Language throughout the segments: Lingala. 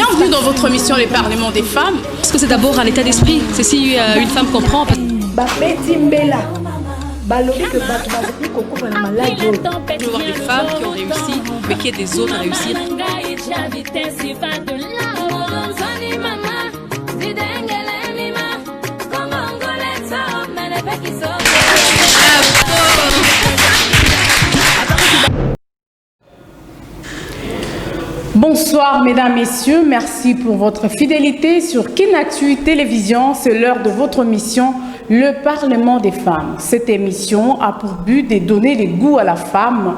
Bienvenue dans votre émission Les Parlements des femmes. Parce que c'est d'abord à l'état d'esprit. C'est si une femme comprend. Je veux voir des femmes qui ont réussi, mais qui aident des autres à réussir. Bonsoir mesdames, messieurs, merci pour votre fidélité sur Kinatu Télévision. C'est l'heure de votre émission, le Parlement des femmes. Cette émission a pour but de donner le goût à la femme,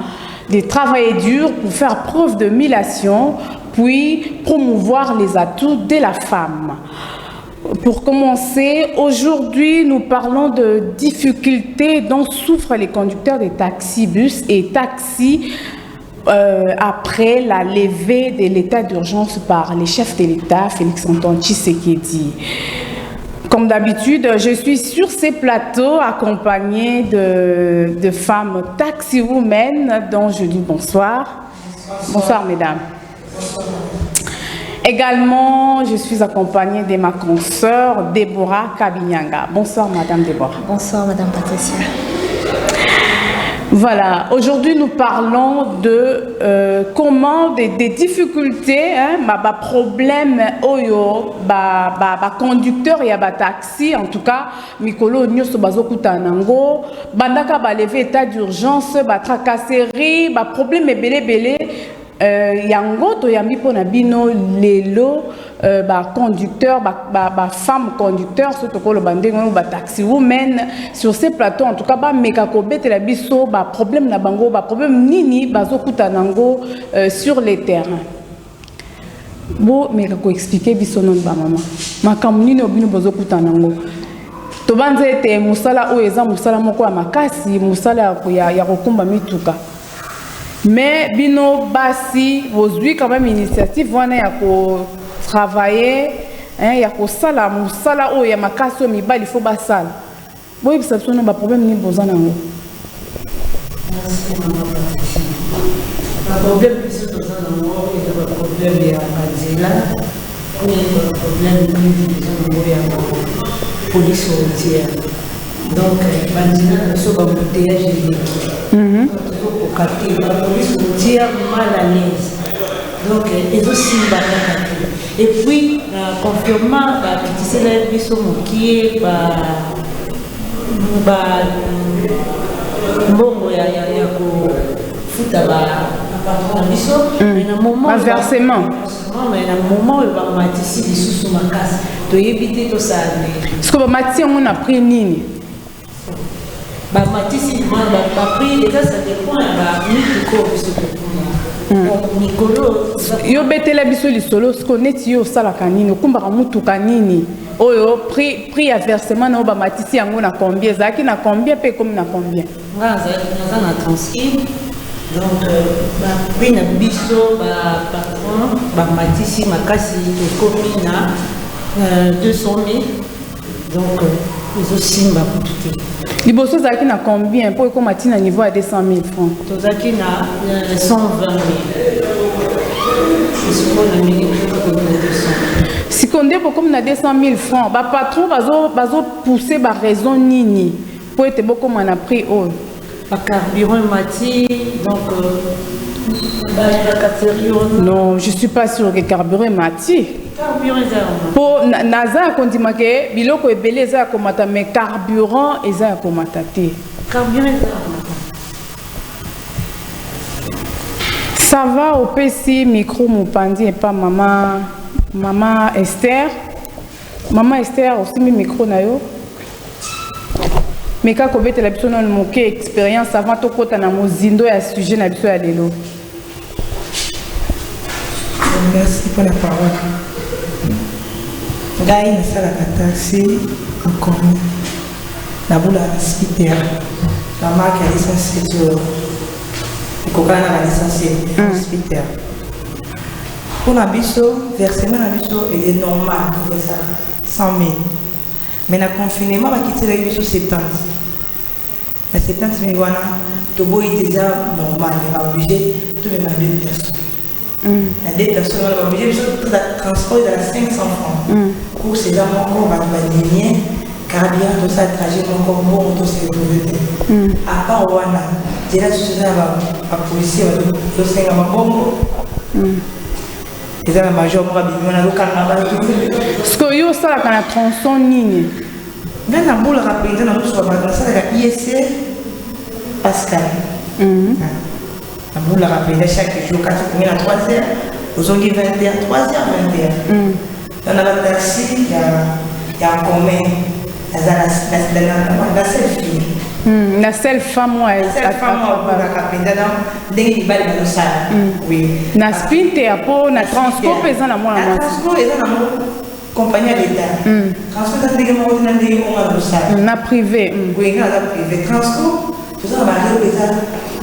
de travailler dur pour faire preuve de humiliation, puis promouvoir les atouts de la femme. Pour commencer, aujourd'hui, nous parlons de difficultés dont souffrent les conducteurs des taxis-bus et taxis après la levée de l'état d'urgence par les chefs de l'État, Félix-Antoine Tshisekedi. Comme d'habitude, je suis sur ces plateaux accompagnée de femmes taxi-women dont je dis bonsoir. Bonsoir mesdames. Également, je suis accompagnée de ma consoeur Déborah Kabinyanga. Bonsoir madame Déborah. Bonsoir madame Patricia. Voilà, aujourd'hui nous parlons de comment des difficultés, problèmes oyo, conducteur et taxi, en tout cas, mikolo nyoso bazokuta nango, bandaka ba lever état d'urgence, tracasserie, problème belé yango to yambi pona bino lelo conducteur, femme conducteur, surtout le bandingo, taxi women sur ces plateaux, en tout cas, meka kobete la biso, problème na bango, problème nini, bazokuta nango sur les terrains. Bo meka ko expliquer biso non ba maman. Makam nini obino bazokuta nango. To banze te musala o eza musala moko ya makasi, musala ya kokumba mituka. Mais bino basi, vozui quand même initiative wana ya ko travailler, il y a sala musala o ya makaso mibali faut basala. Boy bisa sono ba problème ni bozana ngo. Le problème c'est que ça dans moi, il y a un problème ya Kadzela, il y a un problème de police routière. Donc Bandina so ba embouteillage au quartier, la police routière mal à l'aise. Donc ils aussi et puis confirmant que tu sais la biso mokie mbongo ya ko futa ba biso mais na moment versement mais na moment où ba matisi lisusu makasi to yebite to ça ce que ba matisi on a pris nini ba matisi ba pris déjà ça dépend ba mituko biso yo betela biso lisolo ce qu'on est yo sala kanini okumbaka mutuka nini oyo prix à versement na ba matisi yango na combien zaki na combien pe comme na combien ngaza na transcript donc ba prix na biso ba patron ba matisi makasi ekomi na 200 000 donc ils aussi ba kutuki liboso zaki na combien pour comme matina niveau à 200 000 francs tozaki na 120 000 si on est comme na 200 000 francs ba patron bazo pousser ba raison nini pour être beaucoup on a pris haut ba carburant mati donc non je suis pas sûr que carburant mati pour naza kondima ke biloko ebele za komata mais carburant eza komata te carburant ça va au PC micro mopandi et pas maman Esther aussi mi micro na yo mais kako bete la biso non moke expérience avant to kota na mozindo ya sujet na biso ya lelo. Merci pour la parole. Ngai nasalaka taxi encore na bula hospital la marque ya licence to ekokana na licence hospital pour la biso versement na biso est normal ça 100 000 mais na confinement bakitela biso 70 na 70 000 wana to boyi déjà normal mais obligé tout le monde La dette personne va obligé de transport de la 500 francs. Pour ces gens encore va venir carburant tout ça trajet encore bon tout se trouver. À part wana, j'ai la société va policier va se faire un bon. Et ça la major va bien na lokana ba tout. Ce que yo ça la kana tronçon nini. Même la boule rapide na so va ça la ISC Pascal. La boule rapide chaque jour 4 à 3 heures. Aujourd'hui 21, 3h21. Dans la taxi, il y a un commun. La seule fille. La seule femme, ouais. La seule femme, oui. Na spinte pour na transport pesant la moi. La transport est dans la compagnie d'État. Transport dans na privé. Oui, dans la privé. Transport, tout ça va aller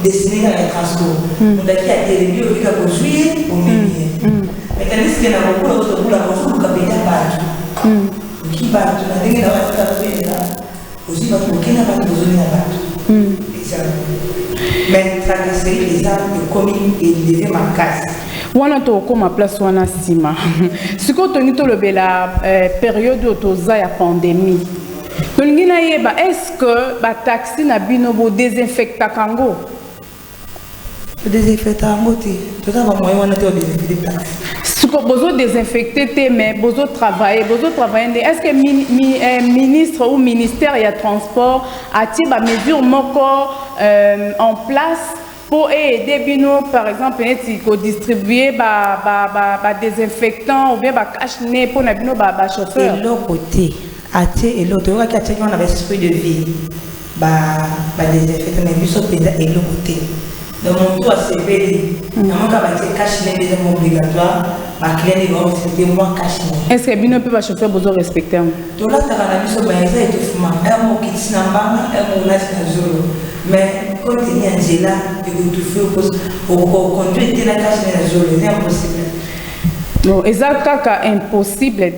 destiné à la transport. On a qui a été réduit au cas pour juillet au milieu. Mais tandis qu'il y a beaucoup d'autres boules à construire pour capter partout. Qui partout, on a dit qu'il y a là. Aussi, parce qu'il n'y a pas besoin de battre. Mais traverser les arbres de commune et lever ma casse. Wana to koma place wana sima. Siko to nito le la période autoza ya pandémie. Tolingina yeba est-ce que ba taxi na bino bo désinfecta kango? Désinfecter en beauté. Tout ça va moyen on a été désinfecter. Ce que besoin désinfecter mais besoin travailler, est-ce que ministre ou ministère y a transport a-t-il ba mesure moko en place pour aider bino par exemple ko distribuer ba désinfectant ou bien ba cache-nez pour na bino ba chauffeur. De l'autre côté, et l'autre côté on avait esprit de vie. Ba désinfectant mais biso penda et l'autre côté. Donc, mon tour à CPD, on va cacher les déserts obligatoires, ma cliente va respecter moi cacher. Est-ce que bien peut pas chauffer besoin respecter? Tout là, tu as la mise au baïsa et tout fumant. Un mot qui tient en bas, un mot là, c'est un zolo. Mais quand tu es Angela, tu peux tout faire au conduire, tu es la cache dans la zolo, c'est impossible. Non, impossible,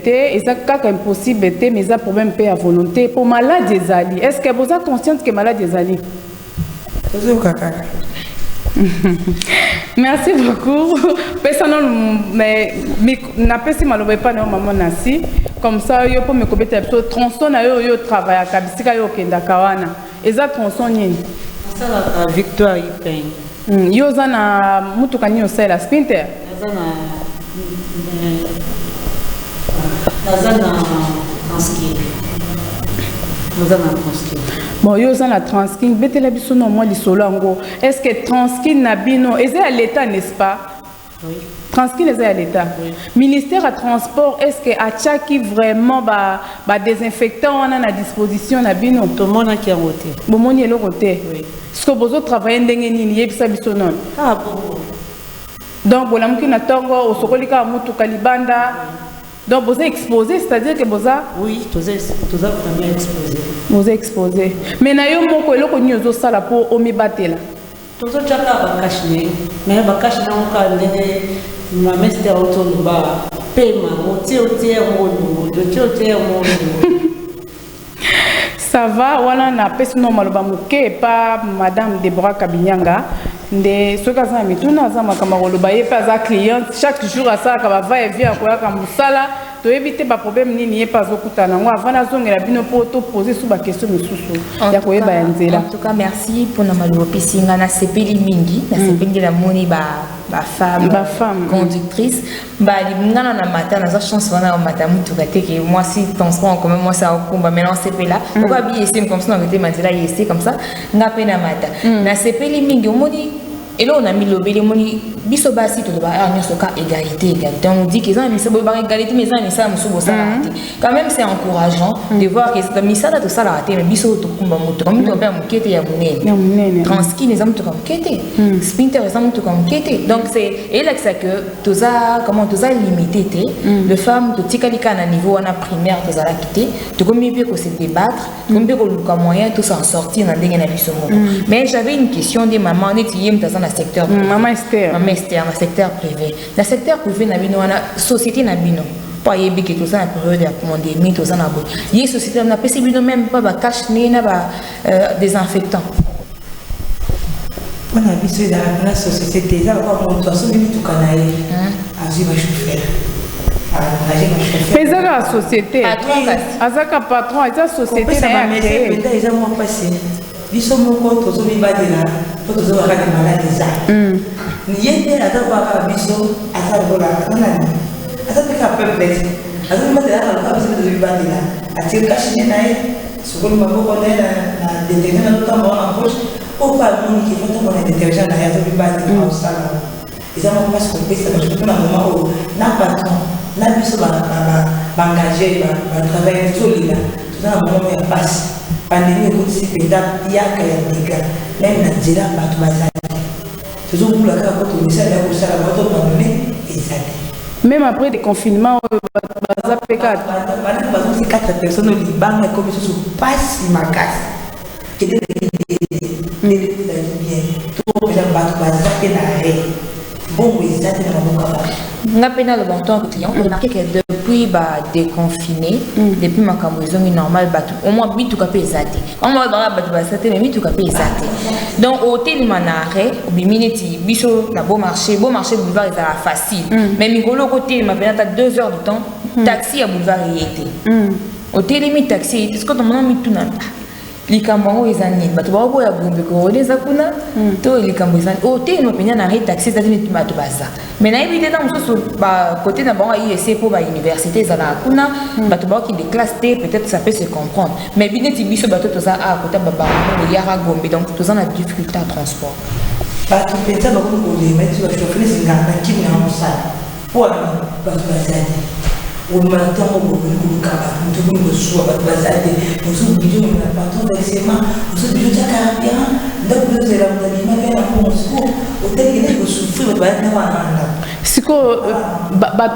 mais ça problème à volonté. Pour malade des alliés, est-ce que vous êtes consciente que malade des alliés? Merci beaucoup. Personne mais n'a pas si mal pas non maman nasi comme ça yo pour me cobéter tronçon na yo travail à kabisika yo kenda kawana eza tronçon nini ça la victoire ipen yo zana mutuka nyo sala spinter zana transki bon, yo za la transkin, bete la biso non moi li solango. Est-ce que transkin na bino, est-ce à l'état n'est-ce pas? Oui. Transkin est à l'état. Oui. Ministère à transport, est-ce que a qui vraiment ba désinfectant on a à disposition na bino? Tout le monde a qui a voté. Bon mon yelo côté. Oui. Est-ce que vous travaillez ndenge nini yebisa biso non? Ah bon. Donc bolam ki na tongo osokolika mutu kalibanda. Donc vous êtes exposé, c'est-à-dire que vous êtes... Oui, vous êtes vraiment exposé. Vous êtes exposé. Mais vous avez dit que vous avez pour omi batela. Vous êtes déjà caché. Mais vous avez caché dans le ministère autonome. Paiement, ça va, voilà, na pesi no maloba muke pa madame Deborah Kabinyanga. De ce cas là, mais tout n'a pas makamalo ba ye pas à client chaque jour à ça ka va et vient quoi comme sala to éviter ba problème ni ni pas okutana ngo avant na zongela bino pour to poser sous ba question mususu ya ko yeba nzela. En tout cas merci pour na maloba pisinga na sepeli mingi na sepeli la moni ba femme conductrice ba ngana na matin na za chance wana matin mutu kate que moi si transport en commun moi ça okumba maintenant sepeli là on va bien essayer comme ça on était manzela essayer comme ça na pe na matin na sepeli mingi on moni. Et là, on a mis le bébé, biso basi to ba a nyoso ka égalité. On dit qu'ils ont mis ça ba égalité mais ça mais ça musu bo ça. Quand même c'est encourageant de voir que c'est mis ça là to ça là mais biso to kumba moto. Comme to ba mukete ya munene. Transki les hommes to comme kete. Spinter les hommes to comme kete. Donc c'est et là que ça que to ça comment to ça limité té. Les femmes to tikalika na niveau na primaire to ça la quitter. To comme bien que se débattre, comme bien que moyen tout s'en sortir dans ndenge na biso moko. Mais j'avais une question des mamans netiyem ta dans secteur privé. Maman Esther. Maman Esther, dans le secteur privé. Dans le secteur privé, na bino, na société na bino. Pas yébi que tout ça, na période de pandémie, tout ça na bon. Yé société, na pesi bino même pas ba cache-nez, na ba désinfectant. On a vu ceux dans la société déjà, on doit se mettre tout canal. Azui va chauffer. Mais c'est la société. Azaka patron, c'est la société. Ça va mettre les gens vont passer. Ils sont mon compte, tous les badina, tous les autres malades. N'y était à ta biso, à ta vola, à ta peuple. À ta madame, de badina, à tes cachets naïs, ce qu'on m'a reconnu à des déterminants notamment en poche. Au pas de qui font ton détergent à la badina au salon. Ils ont pas ce qu'on fait, ça va jouer un moment où n'a pas de temps. N'a plus va engager, va travailler tout le temps. Tout ça, un moment passe. Pandémie, aussi, il y a des gars. Même la dira, pas tout bazar. Toujours pour la carte, on essaie de faire la moto pardonner et ça. Même après des confinements, bazar P4. C'est 4 personnes au Liban, comme ils se passent, ils m'acassent. Et les bien. Tout le monde va bazar et l'arrêt. Bon, oui, ça, c'est un bon travail. On a pénal le bon temps client. On a remarqué que depuis déconfiné, depuis ma camoison est normal, au moins 8 ou 4 zate. On va dans la zate, mais 8 ou 4 zate. Donc, au hôtel manaré, au bimineti, biso, na bon marché, boulevard est facile. Mais Migolo côté, ma pénal, t'as 2 heures de temps, taxi à boulevard y était. Hôtel limite taxi, est-ce que ton nom mis tout n'a pas? Les camons ils en ont, tu vas voir à Gombe que les akuna, tous les camons ils en ont. Hôtel nous payons un taxi, ça dit tu vas ça. Mais n'a évité dans ce côté d'un bon IEC pour l'université, ça la akuna, tu vas qui des classes T, peut-être ça peut se comprendre. Mais bien tu biso bateau tout ça à côté baba, il y a Gombe donc tout ça a difficulté à transport. Bah tu peux ça beaucoup pour les mettre sur le chauffeur, c'est un gars qui n'a pas ça. Pour la pas ça. Au matin, on va vous capables, nous devons nous soigner, nous sommes obligés de nous apporter des séments, nous sommes obligés de caractère, donc nous allons nous faire un bon secours, au tel qu'il faut souffrir, nous allons si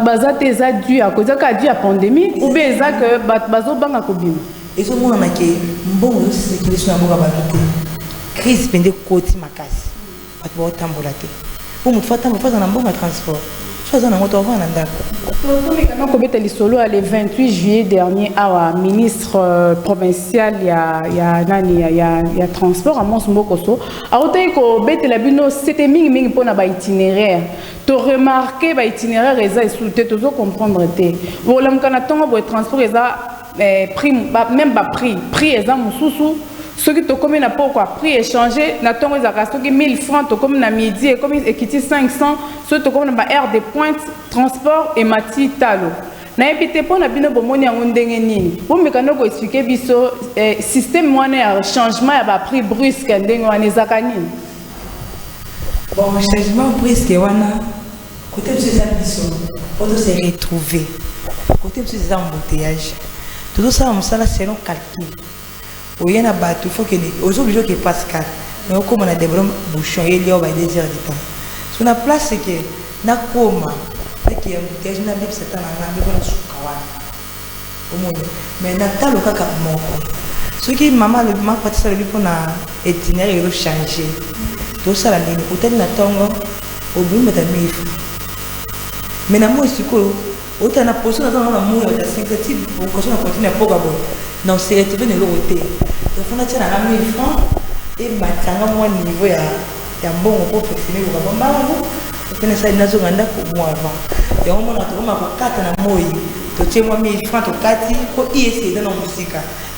baza tes dû à cause de la pandémie ou bien ça que bazo banga kobima et ce moment là que bon c'est que les gens vont avoir crise pendant côté makasi pas de tambola te pour nous faire tambola dans un bon transport chose na moto va na ndako comme était solo le 28 juillet dernier à ministre provincial il y a transport à Mons Mokoso a autant que bête la bino c'était mingi pour na ba itinéraire tu remarqué ba itinéraire eza sous tête tu dois comprendre te voilà m'kana tongo bo transport eza prix même ba prix eza mususu ceux qui te commis n'a pas quoi prix échangé na tongo eza rasto que 1000 francs to comme na midi et comme équiti 500 ceux to comme na ba air de pointe transport et mati talo na epité pour na bino bomoni yango ndenge nini bo mekano ko expliquer biso système moyen changement ya ba prix brusque ndenge wana ezaka nini. Bon, changement brusque wana côté de ces ambitions on doit se retrouver côté de ces embouteillages tout ça on ça là selon calcul il y a bateau faut que aux obligés que Pascal mais comme on a des bons bouchons il y a 2 heures de temps sur la place c'est que na koma c'est qu'il y a embouteillage na bip c'est dans la bip na sukawa au monde mais na talo kaka moko ce qui maman le maman parti ça le bip na itinéraire il changer tout ça la ligne hôtel na tongo au bout de 1000 francs mais na moi c'est quoi autant na poste na dans la moi de 5 types pour continuer à continuer pour gabo non c'est retrouvé dans l'hôtel donc on a tient à 1000 francs et matanga moi niveau ya bon pour fonctionner au gabo mbango on fait ça nazo nganda ko moi avant et on mona to ma ko kata na moi to tient moi 1000 francs to kati ko IEC dans musique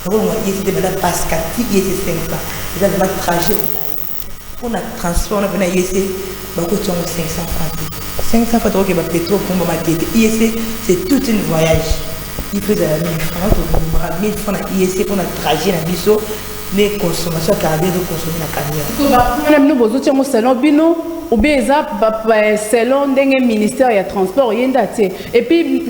donc moi IEC de la Pascal IEC 5 francs ça va trajet pour notre transport on a venu IEC bah ko tient 500 francs 500 francs que ba pétrole pour ma tête IEC c'est tout un voyage il faut de la 1000 francs pour 1000 francs IEC pour notre trajet na biso mais consommation carburant de consommer la camion nous besoin de selon bino ou bien selon ndenge ministère ya transport yenda te et puis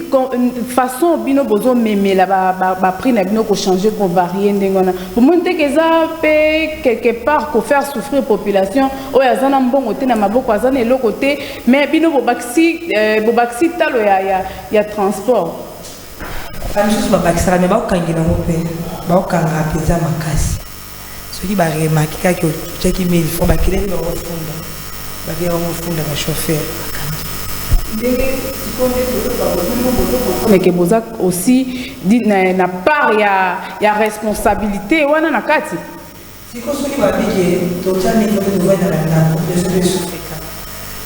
façon bino besoin mémé là ba prix na bino ko changer ko varier ndenge na pour monter que ça peut quelque part ko faire souffrir population o ya zana mbongo te na maboko azana le côté mais bino bo baxi talo ya transport pas juste ba baxi mais ba okangela ngope ba okanga peza makasi ceux qui ba remarquer que tu qui met il faut ba kile ba ofunda ba bien ofunda ba chauffeur mais que boza aussi dit na part ya responsabilité wana na kati Si vous avez dit que vous avez dit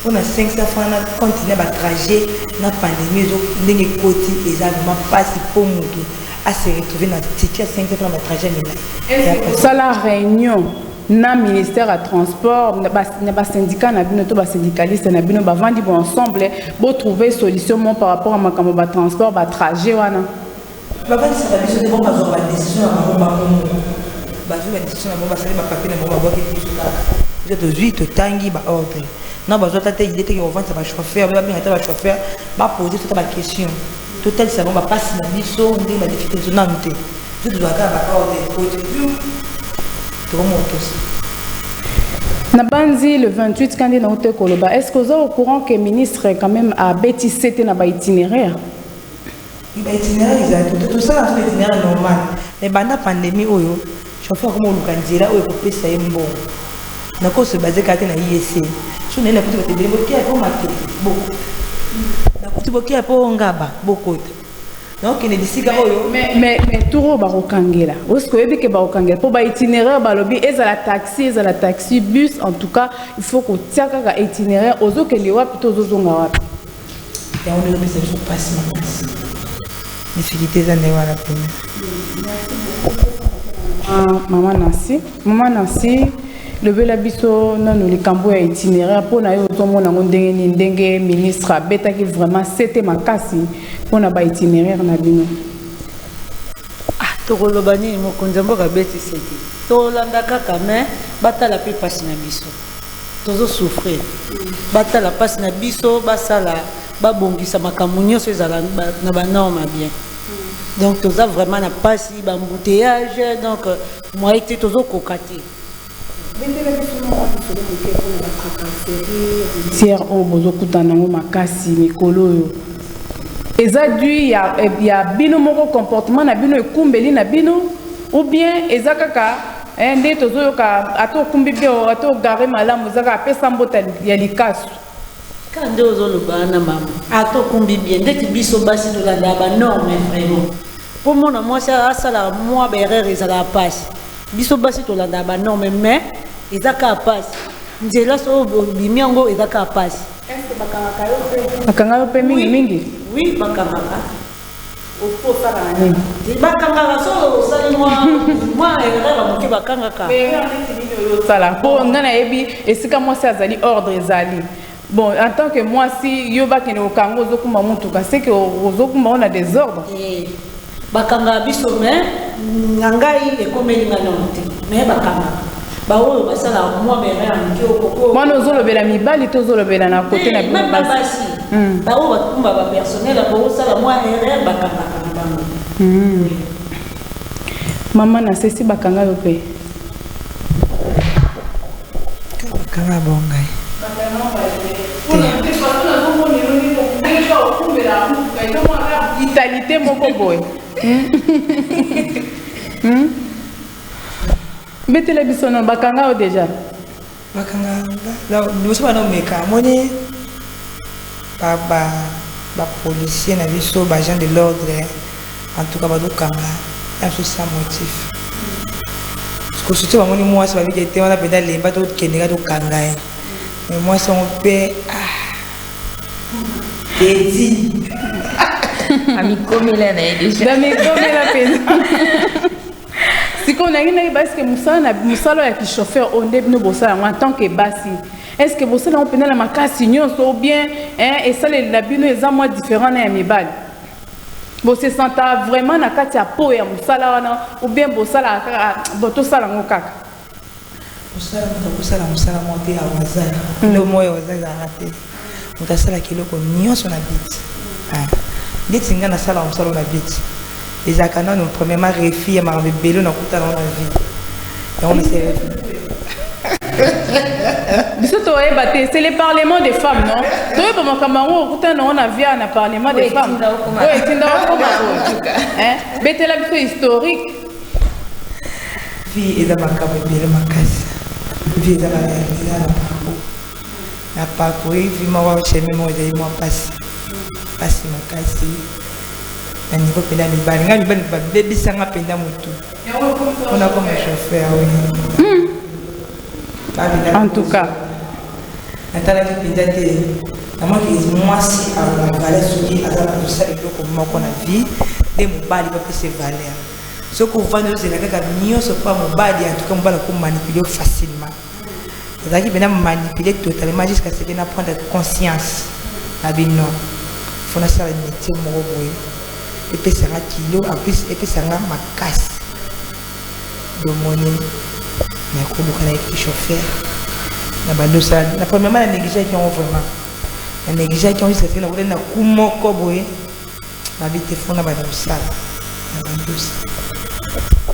on a 500 francs, on a continué à trajet, on a pandémie, on a côté, et vraiment pas si pour nous à se retrouver dans cette situation 500 francs de trajet. Ça la réunion, na ministère à transport, na syndicat, na syndicaliste, na vendre ensemble, pour trouver solution par rapport à ma transport, ma trajet wana. Ça va c'est bon parce qu'on va décision à ma la décision à ma papier na ma boîte qui est aujourd'hui te tangi ba ordre. Non, bah, il était que ça va chauffeur, va chauffeur, va poser toute ma question. Total, ça va passer dans le biseau, on dit ma difficulté. Non, je dois garder tout le monde. Nabanzi le 28 candidat au Koloba. Est-ce que vous êtes au courant que le ministre quand même a bêtisé dans l'itinéraire? L'itinéraire, tout ça c'est l'itinéraire normal. Mais pendant la pandémie, chauffeur comme on le dit là, il faut payer ça bon. D'accord, se baser quand on a ISC. Si on est là pour te dire, ok, pour marquer beaucoup. D'accord, tu vois pour ngaba beaucoup. Donc il est d'ici là. Mais tout le barokangela. Est-ce que vous avez barokangela pour itinéraire balobi et la taxi bus en tout cas il faut que tu aies un itinéraire aux autres que les wap plutôt aux autres. Et on est obligé de passer ma place. Difficulté ça n'est pas la peine. Maman Nancy. Le bel abisso non le cambo itinéraire pour na yo tomo na ndenge ministre beta qui vraiment c'était ma casse pour na ba itinéraire na bino to kolobani mo konzambo ka beti c'était to landa kaka mais batala pe passe na biso tozo souffrir batala passe na biso basala ba bongisa makambo nyonso ezala na ba norme bien donc toza vraiment na passe ba embouteillage donc moi été tozo kokati. Tiers au bozo kutanango makasi mikolo yo. Eza dû ya bino moko comportement na bino ekumbeli na bino ou bien eza kaka nde tozo ka ato kumbi bio ato gare malamu zaka pesa mbota ya likasu. Kande ozoloba na mama ato kumbi bien ndeti biso basi to la ba norme vraiment. Pour moi ça sala moi berere ezala passe. Biso basi to la ba norme mais ezaka passe. Nzela so bimiango ezaka passe. Est-ce que bakanga pe mingi? Oui, bakanga. Au faut ça la nini? Bakanga so sali moi erreur moki bakanga ka. Mais on est sala. Pour ngana ebi esika moi ça azali ordre ezali. Bon, en tant que moi si yoba kene okango zokuma mutuka, c'est que ozokuma on a des ordres. Bakanga biso mais ngangai ekomeli nganote. Mais bakanga baoyo basala moi bera ngiko moi nozolobela mibali tozolobela na côté na même basi baoyo batumba ba personnel baoyo sala moi erreur bakanga bango maman na sesi bakanga yo pe bakanga bongai vitalité moko boy mettez biso non bakanga déjà bakanga là nous sommes dans meka moni ba policier na biso ba agent de l'ordre en tout cas ba dokanga ça sans motif parce que surtout moni moi ça va vite été on a pédale les bateaux kenega dokanga mais moi ça on peut dit ami comme il est déjà dami comme la peine. Si on a une base que Moussala est chauffeur on est en tant que basi. Est-ce que vous savez on peut la makasi ou bien et ça les labino est moins différent na mibal. Vous se sentez vraiment na kati ya po ya Moussala ou bien Bossala boto sala ngokaka. Moussala monter à Wazal. Le mot est Wazal raté. Moussala kilo ko nyonso na bit. Dès que na sala Moussala na bit. Les accanons nous premièrement réfient à m'arriver bello dans toute la vie. Et on essaie. C'est le parlement des femmes, non? Tu vois, pour mon camarade, on a vu un parlement des femmes. Oui, c'est dans mais c'est la vie historique. Vie est dans ma caméra, ma casse. Vie est dans ma vie. La parcours, vie m'a chez moi, moi passe ma casse. na niveau pena mibali nga mibali ba bebisanga pena mutu on a comme chauffeur oui en tout cas atala ki pena te na moi si a valeur soki azala tout ça eloko moko na vie de mobali ba pese valeur ce qu'on va nous c'est kaka nyonso pa mobali en tout cas mobali ko manipuler facilement ezaki pena manipuler totalement jusqu'à ce que na prendre conscience na bino faut na faire un métier moko boye et puis ça kilo en plus et puis ça ma casse de monnaie mais ko bokana avec chauffeur na bando ça la première fois na négliger qui ont vraiment na négliger qui ont juste fait na kumoko boye na bité fona bando ça na bando ça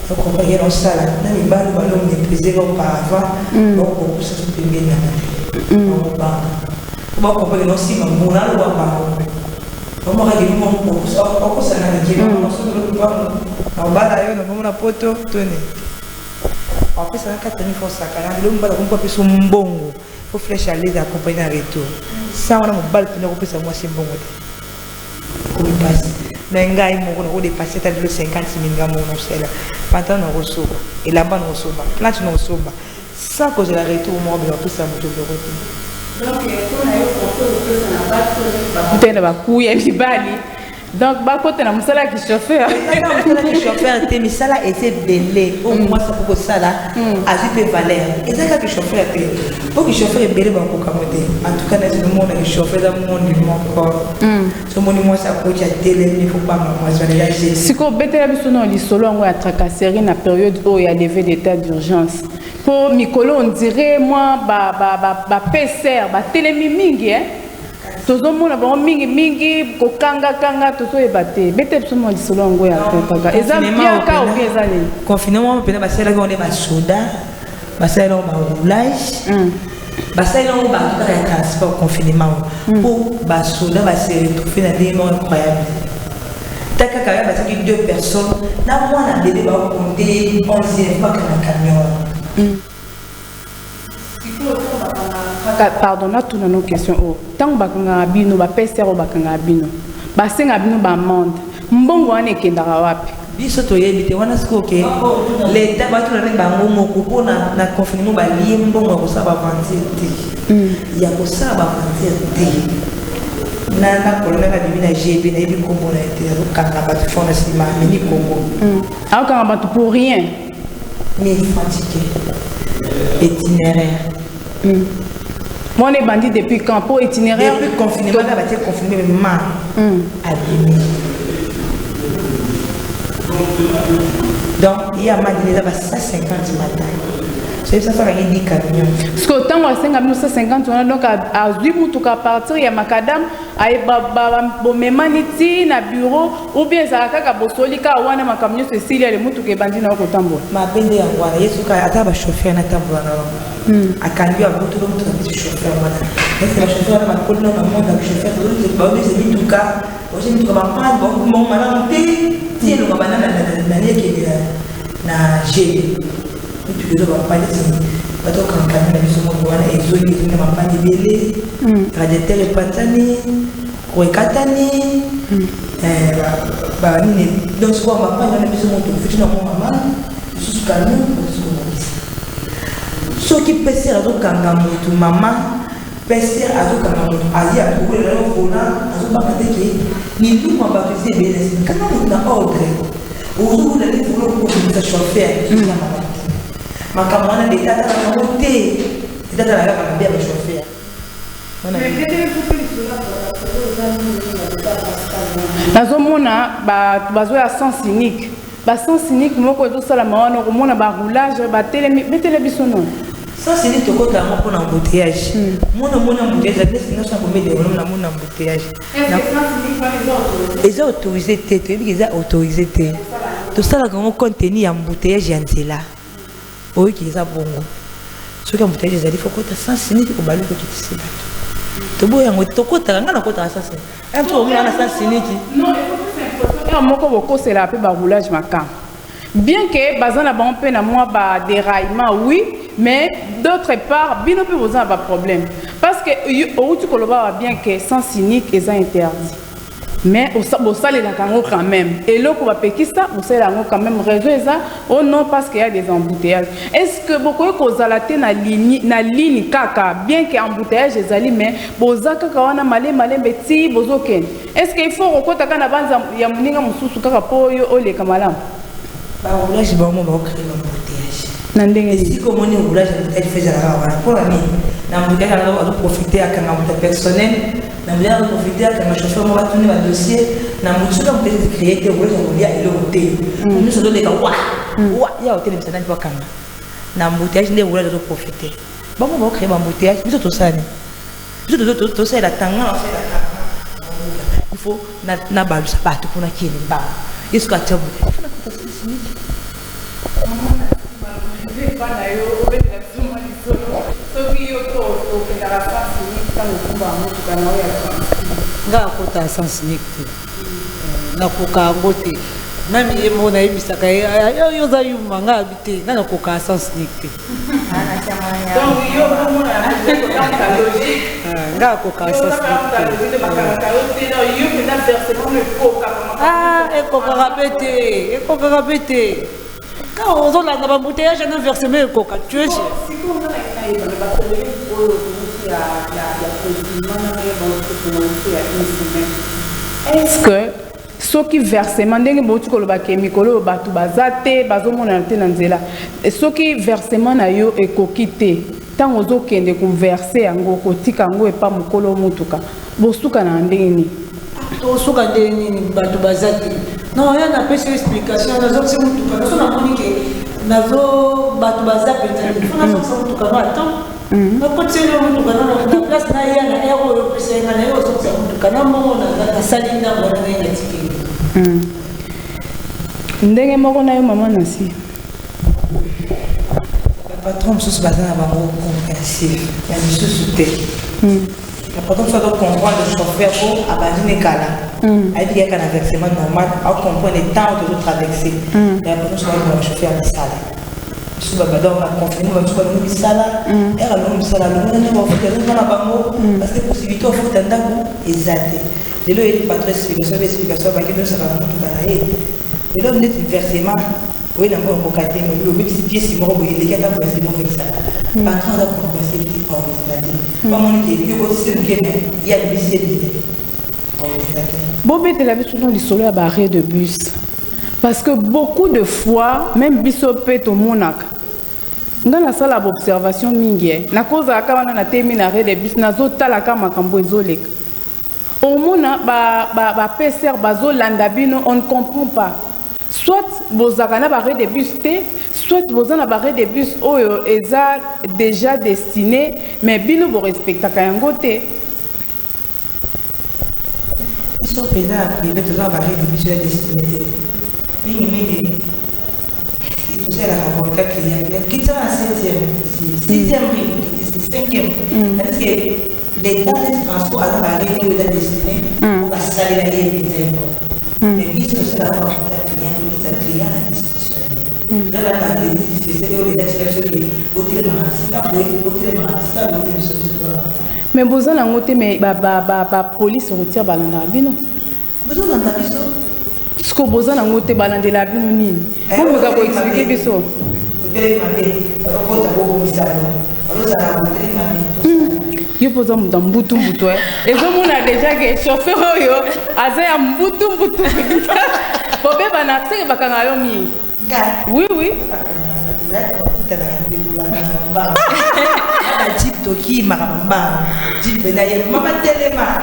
donc on va y aller ça na mibalo balo mépriser auparavant donc beaucoup ça se peut bien na ba ko ba no si ma mona lo ba on va gagner mon beaucoup ça na gagner mon ça on va là yo na poto tone après ça 4000 fois ça quand le mbala ko pe so mbongo faut flèche aller d'accompagner en retour ça on a mon balle pour ko ça moi c'est mbongo ko passe na ngai mo ko dépasser ta de 50000 ngamo no sela pantalon no resoba et là-bas no resoba planche no resoba ça cause la retour mo be ko ça moto de retour donc on a eu propose que ça na ba tena ba kuya mibali donc ba côté na musala ki chauffeur na musala ki chauffeur te misala était belé au moins ça pour ça là azipe valeur et ça que chauffeur te pour que chauffeur est belé ba ko kamote en tout cas dans le monde le chauffeur dans le monde encore ce monde moi ça coach à télé il faut pas moi ça déjà si ko betela biso no li solo ngo ya tracasserie na période où il y a levé d'état d'urgence pour Mikolo on dirait moi ba PCR ba télémi mingi tozo mona ba mingi ko kanga tozo ebate bete biso mo lisolo ngo ya kaka eza bien ka ou bien ezali confinement pena ba sela ngo ne ba soda ba sela ba roulage ba sela ngo ba tout ya transport confinement pour ba soda ba se retrouver dans des moments incroyables taka ka ba c'est deux personnes na moi na bébé ba compter 11e pas que na camion pardon na tout nos questions oh tant bakanga bino ba PCR bakanga bino ba senga bino ba monde mbongo ane kendara wapi biso to yebite wana siko ke l'état ba tout na bango moko pona na confinement ba lié mbongo ko saba vantir ya ko saba vantir na kolona ka bibina GB na yebi kombo na été ko kanga ba tu fona sima mini kombo kanga ba tu pour rien mais fatigué itinéraire moi on est bandit depuis quand pour itinéraire depuis confinement là va être confiné maman abîmé donc il y a mandé là 150 matin c'est ça va gagner 10 camions parce que autant on 150 on a donc à 8 mutuka partir ya makadam ay ba memaniti na bureau ou bien ça kaka bosolika wana makamyo Cecilia le mutuka bandi na ko tambo ma bende ya wana yesu ka ata ba chauffeur na tambo na akangi ya mutu do mutu chauffeur wana est la chauffeur na ko na monde chauffeur do ba des mituka aussi mituka ba pas bon mon mala monter tie le banana na yeke na G tu dois pas dire bato quand même biso mo wana ezoli na mapandi belé radiateur epatani ko ekatani ba nini donc so mapandi na biso mo to fitina mo mama sous camion so ki pese azo kanga moto mama pese azo kanga moto azia ko le fona azo ba pateke ni tout mo ba pese belé kana na ordre ozo le folo ko ta chauffeur makamwana de tata na monter tata na la bien chauffeur nazomona bazo ya sens unique ba sens unique moko to sala mawana ko mona ba roulage ba télé biso non sens unique to ko ta mo pour embouteillage mona embouteillage là c'est notre combien de na mona embouteillage les autorisé tête ils ont autorisé tout ça là comme contenu embouteillage ya nzela oui qui est à bongo ce que vous avez dit faut que tu sens unique au balu que tu sais là to boya ngo to ko ta ngana ko ta sasa un peu on a sens unique non il faut moko boko c'est la pe ba roulage makam bien que bazana ba on peut na moi ba déraillement oui mais d'autre part bino pe vous avez pas problème parce que au tu koloba bien que sens unique est interdit mais au salé la kango quand même et là qu'on va payer ça au salé quand même réseau ça oh non parce qu'il y a des embouteillages est-ce que beaucoup cause à la tête na ligne kaka bien que embouteillage les ali mais bozaka kawana malé beti bozoken est-ce qu'il faut rekota kana banza ya muninga mususu kaka poyo ole kamala ba roulage ba mo ba créer l'embouteillage nandenge si comme on est roulage elle fait ça pour la nuit l'embouteillage on va profiter à quand embouteillage personnel l'embouteillage on va profiter à quand chauffeur on va tourner le dossier na mutu on peut créer des roulages on va aller au hôtel nous ça donne des wa il y a hôtel mais ça n'a pas kanga na embouteillage les roulages on va profiter ba mo ba créer l'embouteillage mais tout ça tout ça la tanga il faut na balu ça pas tout pour na qui est ba est-ce que tu as nga kota sans nicte na koka ngote même yemo na ibisaka yo za yuma nga habité nga na koka sans nicte donc yo comme on a logique nga koka sans nicte yo que na versement le coca e koka rabete quand on a la bouteillage un versement e koka tu es est-ce que ceux qui versement ndenge boti koloba chemicolo batu bazate bazomona te na nzela ceux qui versement na yo ekokite tant ozokende ku verser yango kotika yango epa mokolo mutuka bosuka na ndenge tosuka ndenge nini bato bazate non ya na pesa explication nazo se mutuka nazo na moni ke nazo bato bazape tani nazo se mutuka no attends na continue mutuka na place na ya na ero yo pesa na yo so se mutuka na mona na salinda bona na tikini ndenge moko na yo mama nasi patron mususu baza na bango compréhensif ya misusu te le patron soit comprendre le chauffeur pour abandonner kala ayebi yaka na versement normal acomprendre le temps de traverser le patron soit le chauffeur misala misusu babador na confirme basusu balongo misala ere alongo misala alongo bafuta ezonga na bango parce que possibilité ofuta ndako eza te lelo yeli patron explication baki nyonso bana motuka na ye lelo neti versement oui na moko kokate mais le même si pièce moko boye les gars dans versement comme ça patron da compenser qui pas on pas mon qui yo aussi il y a des billets bon mais la biso dans l'isolo ya barré de bus parce que beaucoup de fois même biso peto monaka nga na sala observation mingi na cause aka wana na termine arrêt de bus nazo tala ka makambo ezoleka au mona ba PCR bazo landa bino on ne comprend pas soit bozaka na barré de bus te soit bozana barré de bus oyo eza déjà destiné mais bino bo respectaka yango te ils sont pénal privé de la barré de bus la destiné mingi et tout ça la avocat qui est en 7e 5e parce que l'état de transport à la barré de la destinée pour la salle la vie mais bis c'est la dans la partie c'est mais boza na ngote mais ba police retire balanda bino boza na biso ce que boza na ngote balanda la bino nini vous me ko expliquer biso hotel mame rokota bobo misalo oloza na hotel mame yo poza muta mbutu et je mona déjà que chauffeur oyo aza ya mbutu bobe bana seke bakanga yo mingi oui Jeep toki maramba Jeep benaye mama telema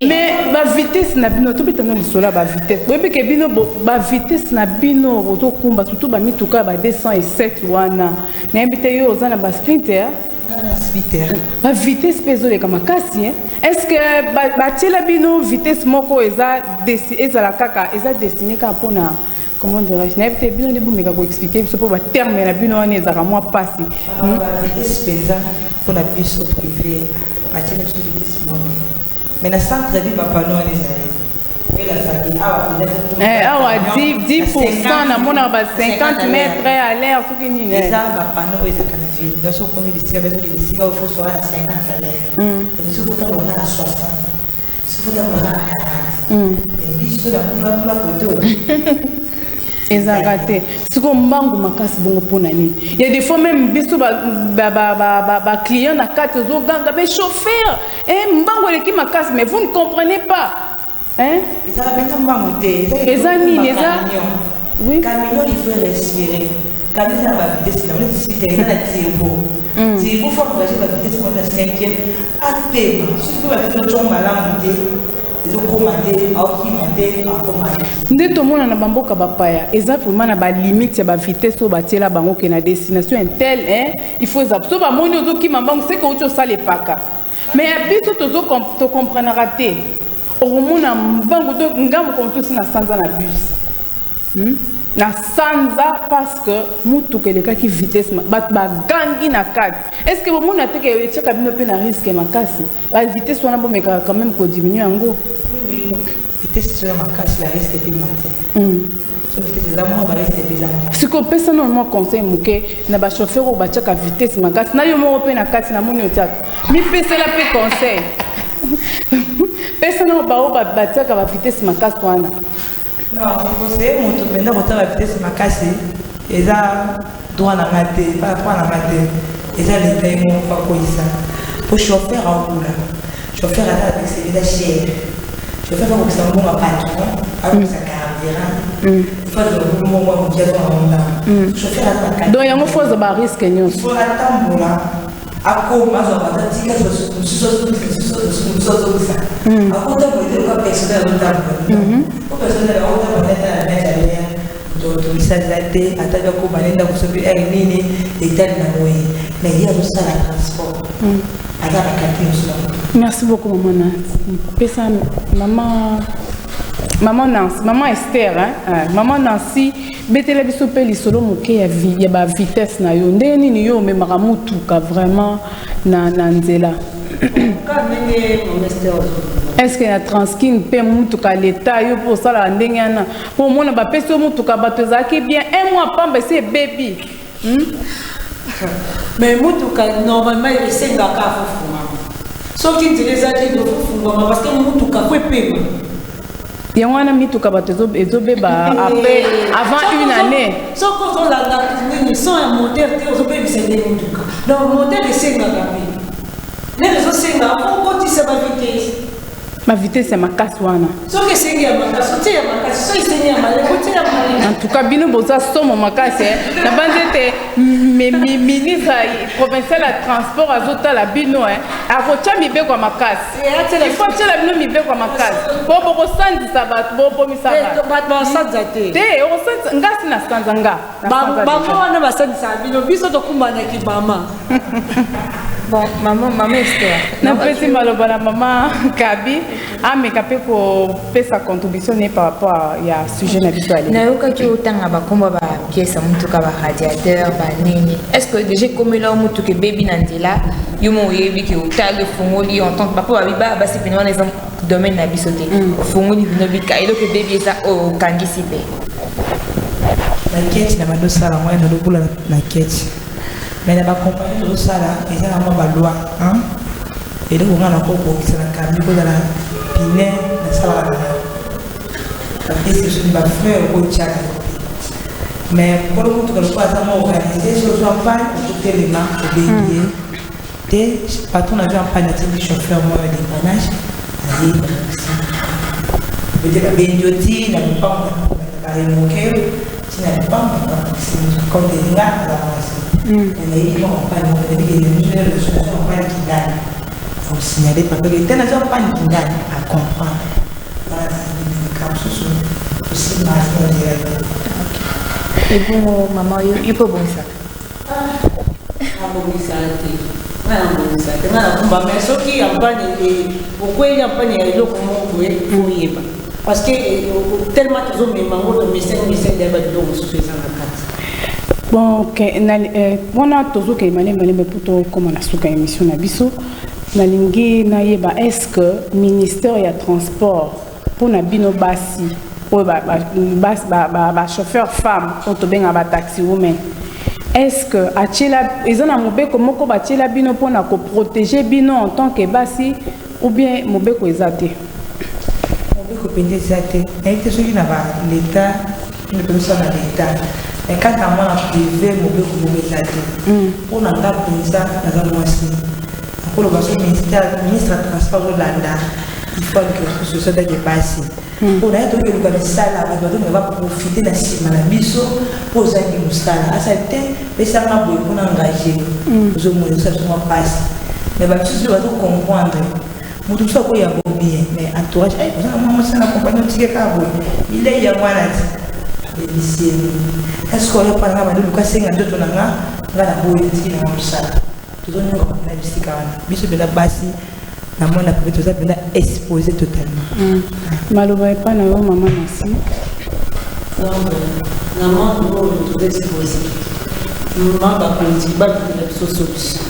mais ba vitesse na bino to bitana lisola ba vitesse boyebi ke bino ba vitesse na bino ozo kumba surtout ba mituka ba 207 wana na mbite yo ozana ba sprinter ba vitesse peso le kama kasi est-ce que ba tela bino vitesse moko eza la kaka eza destiné ka pona comment dirais-je na mbite bino ndi bumeka ko expliquer biso po ba terme na bino wana eza ka mwa pasi ba vitesse pesa pona biso privé ba tela biso vitesse moko mais na centre de vie papa no les awa 10% na mona ba 50 mètres à l'air ce que ni eza ba panneau eza kana ville. Dans ce commis de service, il faut soit à 50 à l'heure. Il faut que l'on a à 60. Il faut que l'on a à 40. Et puis, je suis là pour Exactement. C'est comme bango makasi bongo ponani. Il y a des fois même biso ba client na carte zo ganga be chauffeur. Mbango le ki makasi mais vous ne comprenez pas. Hein? Ils ont bango té. Les amis, les oui. Camion il faut respirer. Camion ça va vitesse là, on est ici derrière la turbo. Si vous faut engager la vitesse on est 5e à thème. Si vous avez tout le malamu té. Nde tomona na bamboka bapaya eza vraiment na ba limite ya ba vitesse o batiela bango ke na destination intel il faut ça so ba moni ozo ki mambango c'est que ozo sale paka mais habito tozo to comprendre raté oromona mbango do ngamo comme tout na sanza na bus na sanza parce que mutu ke leka ki vitesse ba gangi na cadre est-ce que bomona te ke tchaka bino pe na risque makasi ba vitesse wana bomeka quand même ko diminuer yango vitesse sur ma casse la risque de matin. Sur vitesse d'amour va rester bizarre. Ce qu'on peut ça normalement conseil muké na ba chauffeur ou ba tchaka vitesse ma casse na yo mo pe na casse na moni otaka. Mi pesa la pe conseil. Pesa no ba o ba tchaka ba vitesse ma casse wana. Non, conseil mon to penda ko ta vitesse ma casse eza droit na maté pas na maté. Eza les tailles pas quoi ça. Pour chauffeur en roule. Chauffeur avec c'est déjà cher. Je fais comme ça, on va patron, avec sa carrière. Il faut que le moment où il y a un je fais la donc, il y a un faux risque. Il faut attendre là. À quoi, ma soeur, ma tia, je suis à quoi tu peux personnel au temps. Pour personnel au temps, on est à la mer. Donc, il s'agit à ta compagnie dans ce pays, et tel mais il y a aussi la transport. Merci beaucoup, maman. Maman Nancy, maman Esther, maman Nancy, betela biso pe lisolo moke ya ba vitesse na yo ndeni ni yo memaka mutuka vraiment na nzela. Est-ce que la transkin pe mutuka l'état yo pour ça la ndenge na pour mona ba peso mutuka bato zaki bien un mois pamba c'est baby. Mais mutuka normalement il senga ka fufuma. Sauf qu'il les a dit de fufuma parce que mutuka ko pema. Il y a un mituka bato ezobeba après avant une année. Sauf quand on la ils sont un moteur qui ozobe bisende mutuka. Donc moteur est senga ka pe. Les réseaux senga on continue sa vitesse. Ma vitesse c'est ma casse wana. So que c'est ya makasi, so ya makasi, so c'est ya malé, so ya malé. En tout cas, bino boza somo makasi. La bandete ministre provincial de transport azota la bino a rocha mibe kwa makasi. Il faut que la bino mibe kwa makasi. Bobo ko sandi sabat, bobo mi sabat. Ba sanza te. Te, o sandi ngasi na sanza nga. Ba wana ba sandi sa bino biso to kumbana ki mama. Bon, maman Esther. Na petit maloba la maman Kabi a me capé pour faire sa contribution par rapport à ya sujet na visuel. Na yoka ki otanga ba komba ba pièce mutuka ba radiateur ba nini. Est-ce que déjà comme là mutuka baby nandela yo mo yebi ki otale fongoli en tant que papa ba si pena na exemple domaine na bisoté. Fongoli no bika ilo que baby ça au kangisi pe. La quête na mando sala moi na lobula la quête. Mais la compagnie de ça là, ils ont la loi, hein. Et donc on a la coco qui s'est la camion de la pinée, la salle la pièce que je ne vais pas faire au tchad. Mais pour le coup, tu ne peux pas organiser sur le champagne, pour tout les mains, pour baigner. Et le patron avait un panatique du chauffeur, moi, avec des panaches. Allez, peut-être la baignotine, la pas de moquer, tu n'as pas comme des gars, on a eu en panne, on a eu des ingénieurs de solution en panne qui gagnent. Il faut signaler parce que les ténèbres en panne qui gagnent à comprendre. Voilà, c'est aussi mal et bon, maman, il peut bon ça. Mais ce qui en panne, pourquoi il y a panne, il y a l'eau parce que tellement de hommes, les médecins d'abord suffisant la carte. Bon, ok, on a toujours que mais plutôt comme on a sous émission na biso, na lingi na yeba est-ce que ministère ya transport pour na bino basi, pour ba chauffeur femme, pour to benga ba taxi women. est-ce que ils ont un mobeko moko batiela bino pour protéger bino en tant que basi ou bien mobeko ezate mobeko pende ezate na ite soki na ba l'état ne peut pas na l'état et quand à moi privé mobeko bo ezate pour na nga penza na za mwasi akolo baso ministre de transport Hollanda il faut que ce soit des basi pour na to ke luka bisala ba to ne va profiter la sima na biso pour ça qui musala à certain mais ça m'a beaucoup pour engager zo mo ça soit passe mais ba tu dois comprendre mutu so ko ya bien mais entourage ay ça moi ça na compagnie tike ka bo il est ya mwana ti bisi est-ce que on pas na ba luka senga ndoto na nga ngala bo tike na musala to zo no na bisika wana biso de la basi na mona peut tout ça bien exposé totalement maloba pas na maman merci donc na mona tout exposé maman ba politique ba de solution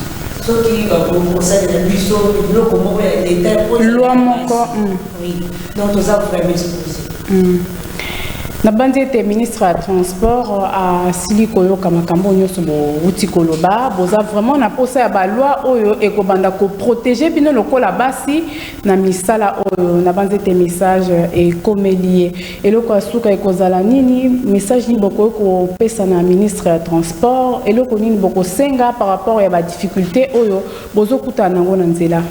soki ba conseil de biso le comment l'état loi moko oui donc tout ça vraiment exposé na bandi ete ministre ya transport asili koyoka makambo nyonso bouti koloba boza vraiment na posa ya baloi oyo ekobanda koprotege bino lokola basi na misala oyo na bandi ete message ekomeli ye eloko ya suka ekozala nini message nini bokoki kopesa na ministre ya transport eloko nini bokosenga par rapport ya badifficulté oyo bozokutana nango na nzela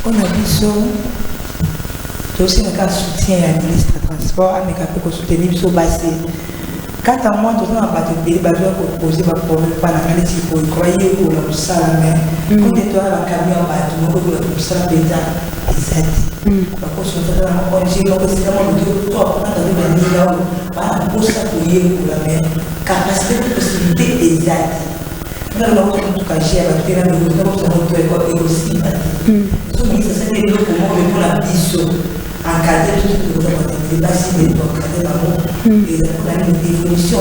ona biso aussi un soutien à ministre de transport mais qu'on soutenir biso basi quand à moi tout ça pas de pays ba doit proposer ba problème pas na kali si pour croire pour la sala mais quand tu as la camion ba tu mo ko la sala déjà exact ba ko so ta na ko ji ko si mo do to na da ni là ba ko sa pour y pour la mais capacité de possibilité exact dans le monde tout cas j'ai la terre de nous ça ko aussi so mi ça c'est le comment pour la biso encadrer tout ce que vous avez passé de encadrer l'amour et la définition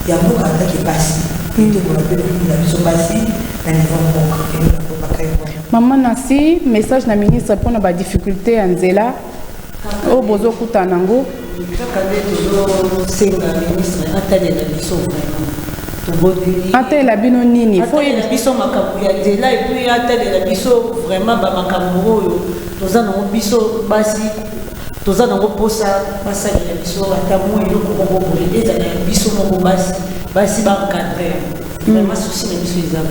il y a beaucoup qui passe et tout pour la vision passée à niveau maman Nancy message na ministre pour na ba difficulté en zela o bozo kutana ngo kaka toujours c'est la ministre atteindre la vision vraiment atteindre la bino nini faut y la vision makabu ya zela et puis atteindre la vision vraiment ba makabu oyo toza na biso basi toza na posa basa ya biso atamu yo ko ko boye ezala biso mo basi ba encadrer vraiment souci na biso ezala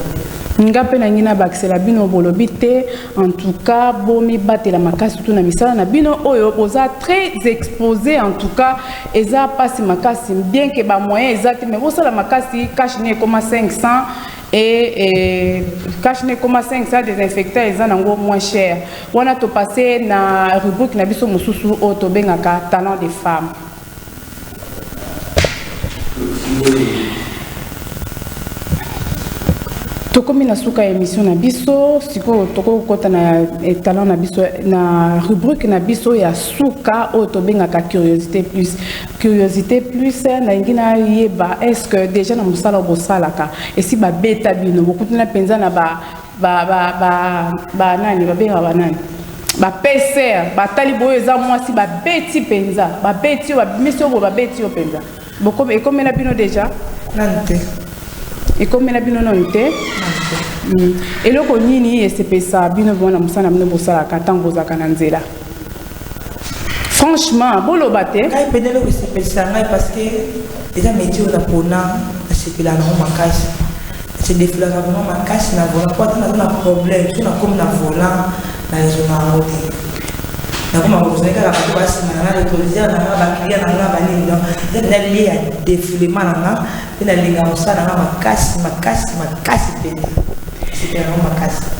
ngape na ngina baxela bino bolobi te en tout cas bomi batela makasi tout na misala na bino oyo boza très exposé en tout cas eza pasi makasi bien que ba moyen exact mais bosala makasi cash ne comme 500 et cash ne comme 500 désinfectants eza nango moins cher wana to passer na rubrique na biso mususu o to bengaka talent des femmes tokomi na suka émission na biso siko toko kota na talent na biso na rubrique na biso ya suka o to bengaka curiosité plus na ngina yeba est-ce que déjà na musala bosalaka et si ba beta bino bokutuna penza na ba nani ba benga ba nani ba PCR ba talibo eza mwasi ba beti penza ba beti ba mission ba beti o penza boko e comme na bino déjà nante et comme na bino non te eloko nini esepesa bino bona musana bino bosala katango za kananzela franchement boloba te kai pedelo esepesa ngai parce que déjà métier na pona sepela na makasi c'est défila vraiment makasi na volant pas na problème tu na comme na volant na zona route na kuma kuzeka la kwa basi na autorisé na ba client na ba nini donc na lié à défilement na na linga musana na makasi pe.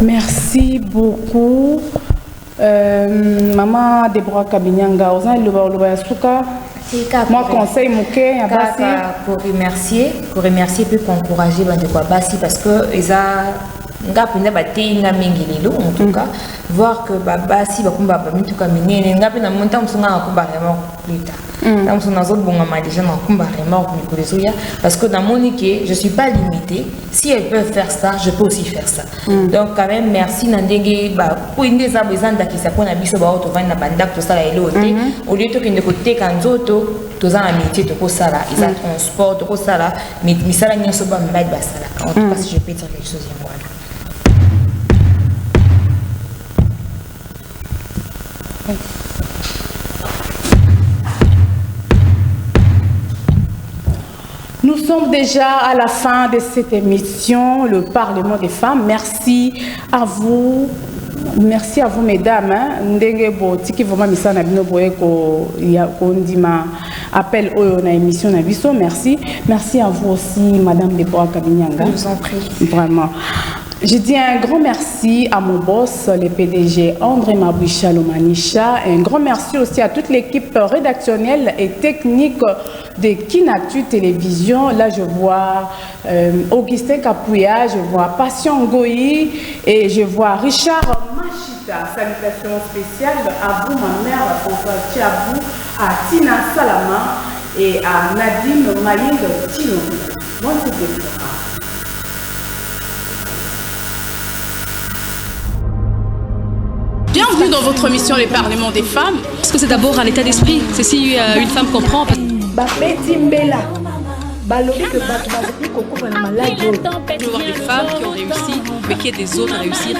Merci beaucoup, maman Deborah Kabinyanga. Moi, conseil Mouké, pour remercier et pour encourager Basi parce que en tout cas, voir que Basi va parce que dans mon équipe, je ne suis pas limitée. Si elles peuvent faire ça, je peux aussi faire ça. Donc, quand même, merci Nandenge. Pour une des abusants qui s'appelle Nabiso Bao, au lieu de côté Kanzoto, tous un métier de Kosala, ils ont transport de Kosala, mais ça n'y a pas de basala. En tout cas, si je peux dire quelque chose, voilà. Nous sommes déjà à la fin de cette émission, le Parlement des femmes. Merci à vous. Merci à vous, mesdames. Ndenge botiki vraiment misana bino boye ko ya kondima appel oyo na émission na biso. Merci. Merci à vous aussi, madame Deborah Kabinyanga. Je vous en prie. Vraiment. Je dis un grand merci à mon boss, le PDG André Maboucha Lomanisha. Un grand merci aussi à toute l'équipe rédactionnelle et technique de Kinatu Télévision. Là, je vois Augustin Kapouya, je vois Passion Goyi et je vois Richard Machita. Salutations spéciales à vous, ma mère, François Tiabou, à Tina Salama et à Nadine Maying Tino. Bonne soirée. Bienvenue dans votre émission Les Parlements des femmes. Parce que c'est d'abord un état d'esprit. C'est si une femme comprend. Je veux voir des femmes qui ont réussi, mais qui aident des autres à réussir.